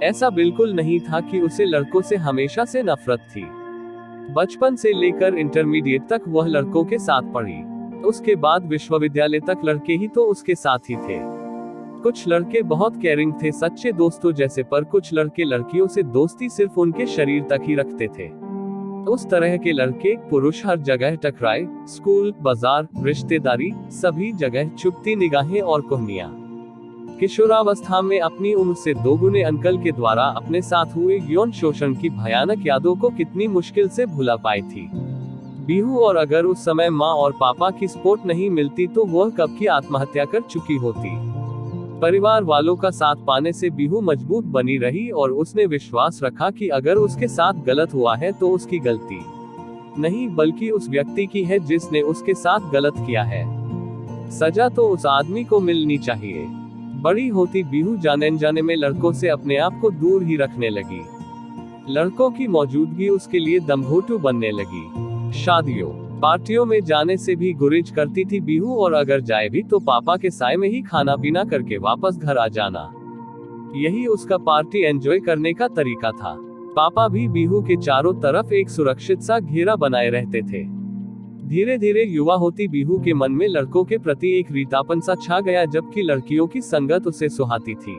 ऐसा बिल्कुल नहीं था कि उसे लड़कों से हमेशा से नफरत थी। बचपन से लेकर इंटरमीडिएट तक वह लड़कों के साथ पढ़ी। उसके बाद विश्वविद्यालय तक लड़के ही तो उसके साथ ही थे। कुछ लड़के बहुत केयरिंग थे, सच्चे दोस्तों जैसे, पर कुछ लड़के लड़कियों से दोस्ती सिर्फ उनके शरीर तक ही रखते थे। उस तरह के लड़के पुरुष हर जगह टकराए, स्कूल, बाजार, रिश्तेदारी, सभी जगह चुपती निगाहें और कोहनियां। किशोरावस्था में अपनी उम्र से दोगुने अंकल के द्वारा अपने साथ हुए यौन शोषण की भयानक यादों को कितनी मुश्किल से भुला पाई थी बीहू, और अगर उस समय माँ और पापा की सपोर्ट नहीं मिलती तो वह कब की आत्महत्या कर चुकी होती। परिवार वालों का साथ पाने से बीहू मजबूत बनी रही और उसने विश्वास रखा कि अगर उसके साथ गलत हुआ है तो उसकी गलती नहीं बल्कि उस व्यक्ति की है जिसने उसके साथ गलत किया है। सजा तो उस आदमी को मिलनी चाहिए। बड़ी होती बीहू जाने अनजाने में लड़कों से अपने आप को दूर ही रखने लगी। लड़कों की मौजूदगी उसके लिए दमघोटू बनने लगी। शादियों, पार्टियों में जाने से भी गुरेज करती थी बीहू, और अगर जाए भी तो पापा के साय में ही खाना पीना करके वापस घर आ जाना। यही उसका पार्टी एंजॉय करने का तरीका था। पापा भी बीहू के चारों तरफ एक सुरक्षित सा घेरा बनाए रहते थे। धीरे धीरे युवा होती बीहू के मन में लड़कों के प्रति एक रीतापन सा छा गया, जबकि लड़कियों की संगत उसे सुहाती थी।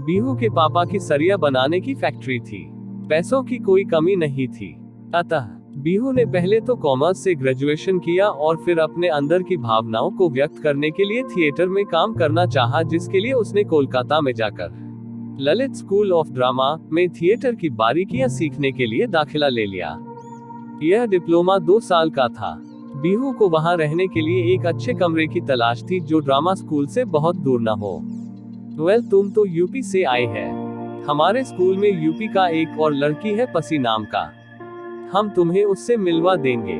बीहू के पापा की सरिया बनाने की फैक्ट्री थी, पैसों की कोई कमी नहीं थी। अतः बीहू ने पहले तो कॉमर्स से ग्रेजुएशन किया और फिर अपने अंदर की भावनाओं को व्यक्त करने के लिए थिएटर में काम करना चाहा, जिसके लिए उसने कोलकाता में जाकर ललित स्कूल ऑफ ड्रामा में थिएटर की बारीकियां सीखने के लिए दाखिला ले लिया। यह डिप्लोमा 2 साल का था। बीहू को वहां रहने के लिए एक अच्छे कमरे की तलाश थी जो ड्रामा स्कूल से बहुत दूर न हो। तुम तो यूपी से आए हैं। हमारे स्कूल में यूपी का एक और लड़की है पसी नाम का, हम तुम्हें उससे मिलवा देंगे,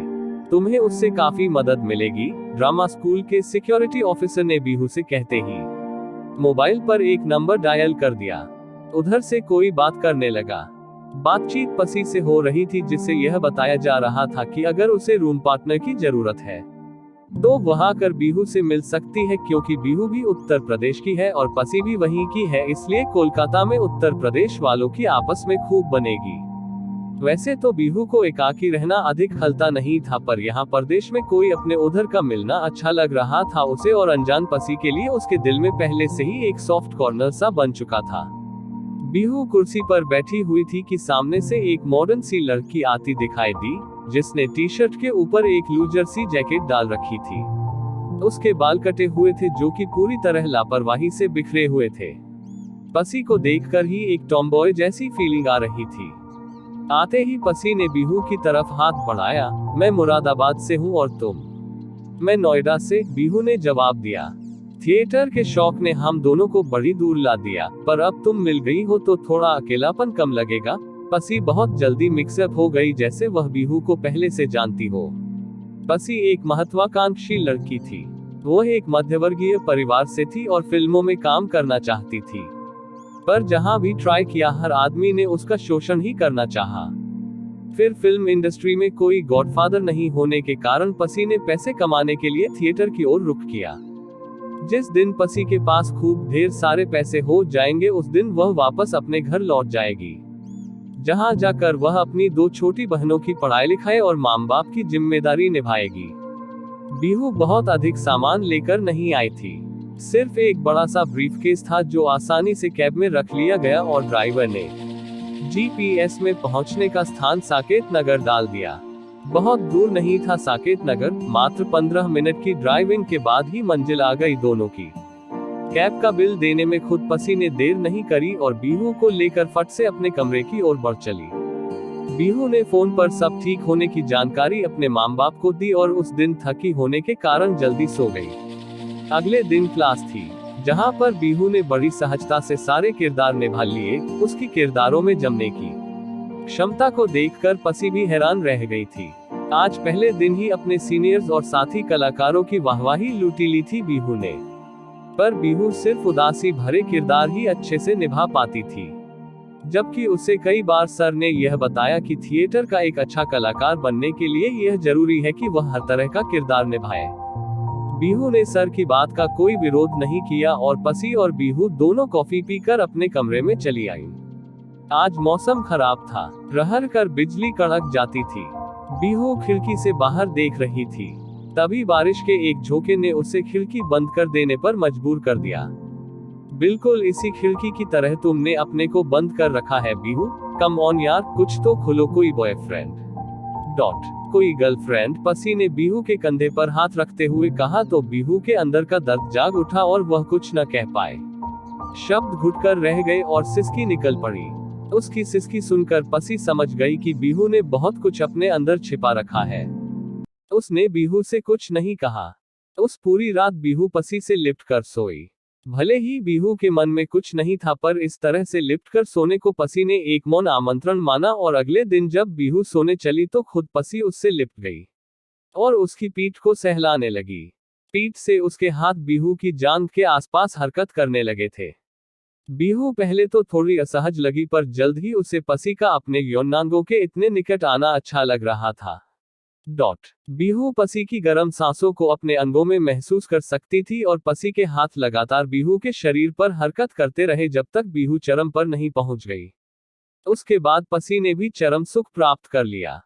तुम्हें उससे काफी मदद मिलेगी, ड्रामा स्कूल के सिक्योरिटी ऑफिसर ने बीहू से कहते ही मोबाइल पर एक नंबर डायल कर दिया। उधर से कोई बात करने लगा। बातचीत पसी से हो रही थी, जिससे यह बताया जा रहा था कि अगर उसे रूम पार्टनर की जरूरत है तो वह आकर बीहू से मिल सकती है, क्योंकि बीहू भी उत्तर प्रदेश की है और पसी भी वहीं की है, इसलिए कोलकाता में उत्तर प्रदेश वालों की आपस में खूब बनेगी। वैसे तो बीहू को एकाकी रहना अधिक खलता नहीं था, पर यहाँ परदेश में कोई अपने उधर का मिलना अच्छा लग रहा था उसे, और अनजान पसी के लिए उसके दिल में पहले से ही एक सॉफ्ट कॉर्नर सा बन चुका था। बीहू कुर्सी पर बैठी हुई थी कि सामने से एक मॉडर्न सी लड़की आती दिखाई दी, जिसने टी शर्ट के ऊपर एक लूजर सी जैकेट डाल रखी थी। उसके बाल कटे हुए थे जो कि पूरी तरह लापरवाही से बिखरे हुए थे। पसी को देखकर ही एक टॉमबॉय जैसी फीलिंग आ रही थी। आते ही पसी ने बीहू की तरफ हाथ बढ़ाया। मैं मुरादाबाद से हूँ और तुम? मैं नोएडा से, बीहू ने जवाब दिया। थिएटर के शौक ने हम दोनों को बड़ी दूर ला दिया, पर अब तुम मिल गई हो तो थोड़ा अकेलापन कम लगेगा। पसी बहुत जल्दी मिक्सअप हो गई, जैसे वह बीहू को पहले से जानती हो। पसी एक महत्वाकांक्षी लड़की थी। वह एक मध्यवर्गीय परिवार से थी और फिल्मों में काम करना चाहती थी, पर जहां भी ट्राई किया हर आदमी ने उसका शोषण ही करना चाहा। फिर फिल्म इंडस्ट्री में कोई गॉडफादर नहीं होने के कारण पसी ने पैसे कमाने के लिए थिएटर की ओर रुख किया। जिस दिन पसी के पास खूब ढेर सारे पैसे हो जाएंगे उस दिन वह वापस अपने घर लौट जाएगी, जहां जाकर वह अपनी 2 छोटी बहनों की पढ़ाई लिखाई और माँ बाप की जिम्मेदारी निभाएगी। बीहू बहुत अधिक सामान लेकर नहीं आई थी, सिर्फ एक बड़ा सा ब्रीफकेस था जो आसानी से कैब में रख लिया गया, और ड्राइवर ने जीपीएस में पहुंचने का स्थान साकेत नगर डाल दिया। बहुत दूर नहीं था साकेत नगर, मात्र 15 मिनट की ड्राइविंग के बाद ही मंजिल आ गई दोनों की। कैब का बिल देने में खुद पसी ने देर नहीं करी और बीहू को लेकर फट से अपने कमरे की ओर बढ़ चली। बीहू ने फोन पर सब ठीक होने की जानकारी अपने माँ बाप को दी और उस दिन थकी होने के कारण जल्दी सो गई। अगले दिन क्लास थी, जहां पर बीहू ने बड़ी सहजता से सारे किरदार निभा लिए। उसकी किरदारों में जमने की क्षमता को देखकर पसी भी हैरान रह गई थी। आज पहले दिन ही अपने सीनियर्स और साथी कलाकारों की वाहवाही लूटी ली थी बीहू ने, पर बीहू सिर्फ उदासी भरे किरदार ही अच्छे से निभा पाती थी। जबकि उसे कई बार सर ने यह बताया कि थिएटर का एक अच्छा कलाकार बनने के लिए यह जरूरी है कि वह हर तरह का किरदार निभाए। बीहू ने सर की बात का कोई विरोध नहीं किया और पसी और बीहू दोनों कॉफी पीकर अपने कमरे में चली आईं। आज मौसम खराब था, रहर कर बिजली कड़क जाती थी। बीहू खिड़की से बाहर देख रही थी, तभी बारिश के एक झोंके ने उसे खिड़की बंद कर देने पर मजबूर कर दिया। बिल्कुल इसी खिड़की की तरह तुमने अपने को बंद कर रखा है बीहू, कम ऑन यार, कुछ तो खुलो, कोई बॉयफ्रेंड कोई गर्लफ्रेंड। पसी ने बीहू के कंधे पर हाथ रखते हुए कहा तो बीहू के अंदर का दर्द जाग उठा और वह कुछ न कह पाए। शब्द घुटकर रह गए और सिसकी निकल पड़ी। उसकी सिसकी सुनकर पसी समझ गई कि बीहू ने बहुत कुछ अपने अंदर छिपा रखा है। उसने बीहू से कुछ नहीं कहा। उस पूरी रात बीहू पसी से लिपट कर सोई। भले ही बीहू के मन में कुछ नहीं था, पर इस तरह से लिपट कर सोने को पसी ने एक मौन आमंत्रण माना और अगले दिन जब बीहू सोने चली तो खुद पसी उससे लिपट गई और उसकी पीठ को सहलाने लगी। पीठ से उसके हाथ बीहू की जांघ के आसपास हरकत करने लगे थे। बीहू पहले तो थोड़ी असहज लगी, पर जल्द ही उसे पसी का अपने यौनांगों के इतने निकट आना अच्छा लग रहा था। बीहू पसी की गर्म सांसों को अपने अंगों में महसूस कर सकती थी और पसी के हाथ लगातार बीहू के शरीर पर हरकत करते रहे जब तक बीहू चरम पर नहीं पहुंच गई। उसके बाद पसी ने भी चरम सुख प्राप्त कर लिया।